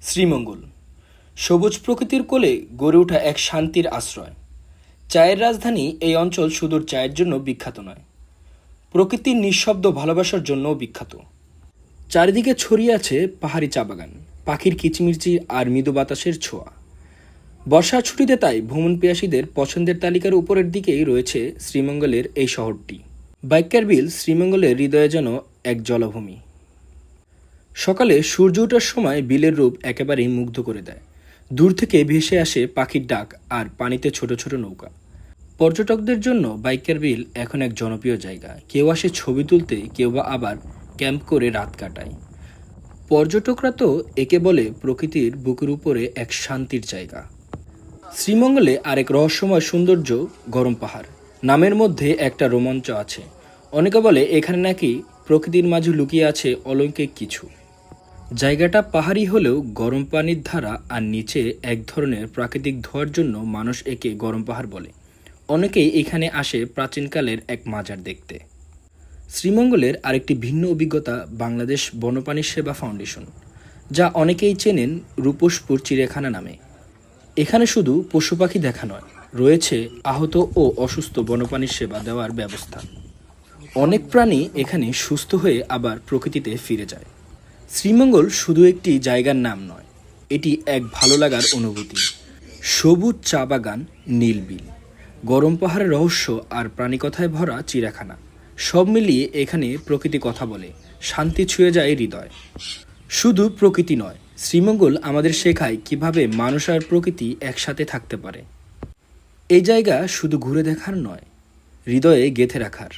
শ্রীমঙ্গল সবুজ প্রকৃতির কোলে গড়ে ওঠা এক শান্তির আশ্রয়। চায়ের রাজধানী এই অঞ্চল সুদূর চায়ের জন্য বিখ্যাত নয়, প্রকৃতির নিঃশব্দ ভালোবাসার জন্যও বিখ্যাত। চারিদিকে ছড়িয়ে আছে পাহাড়ি চা বাগান, পাখির কিচিমিচি আর মৃদু বাতাসের ছোঁয়া। বর্ষার ছুটিতে তাই ভ্রমণ পিয়াসীদের পছন্দের তালিকার উপরের দিকেই রয়েছে শ্রীমঙ্গলের এই শহরটি। বাইক্যার বিল শ্রীমঙ্গলের হৃদয়ে যেন এক জলভূমি। সকালে সূর্য ওঠার সময় বিলের রূপ একেবারেই মুগ্ধ করে দেয়। দূর থেকে ভেসে আসে পাখির ডাক আর পানিতে ছোট ছোট নৌকা। পর্যটকদের জন্য বাইক্যার বিল এখন এক জনপ্রিয় জায়গা। কেউ আসে ছবি তুলতে, কেউ বা আবার ক্যাম্প করে রাত কাটায়। পর্যটকরা তো একে বলে প্রকৃতির বুকের উপরে এক শান্তির জায়গা। শ্রীমঙ্গলে আরেক রহস্যময় সৌন্দর্য গরম পাহাড়। নামের মধ্যে একটা রোমাঞ্চ আছে। অনেকে বলে এখানে নাকি প্রকৃতির মাঝে লুকিয়ে আছে অলৌকিক কিছু। জায়গাটা পাহাড়ি হলেও গরম পানির ধারা আর নিচে এক ধরনের প্রাকৃতিক ধোঁয়ার জন্য মানুষ একে গরম পাহাড় বলে। অনেকেই এখানে আসে প্রাচীনকালের এক মাজার দেখতে। শ্রীমঙ্গলের আরেকটি ভিন্ন অভিজ্ঞতা বাংলাদেশ বন্যপ্রাণী সেবা ফাউন্ডেশন, যা অনেকেই চেনেন রূপসপুর চিড়িয়াখানা নামে। এখানে শুধু পশু পাখি দেখা নয়, রয়েছে আহত ও অসুস্থ বন্যপ্রাণীর সেবা দেওয়ার ব্যবস্থা। অনেক প্রাণী এখানে সুস্থ হয়ে আবার প্রকৃতিতে ফিরে যায়। শ্রীমঙ্গল শুধু একটি জায়গার নাম নয়, এটি এক ভালো লাগার অনুভূতি। সবুজ চা বাগান, নীল বিল, গরম পাহাড়ের রহস্য আর প্রাণীকথায় ভরা চিড়িয়াখানা, সব মিলিয়ে এখানে প্রকৃতি কথা বলে, শান্তি ছুঁয়ে যায় হৃদয়। শুধু প্রকৃতি নয়, শ্রীমঙ্গল আমাদের শেখায় কিভাবে মানুষ আর প্রকৃতি একসাথে থাকতে পারে। এই জায়গা শুধু ঘুরে দেখার নয়, হৃদয়ে গেঁথে রাখার।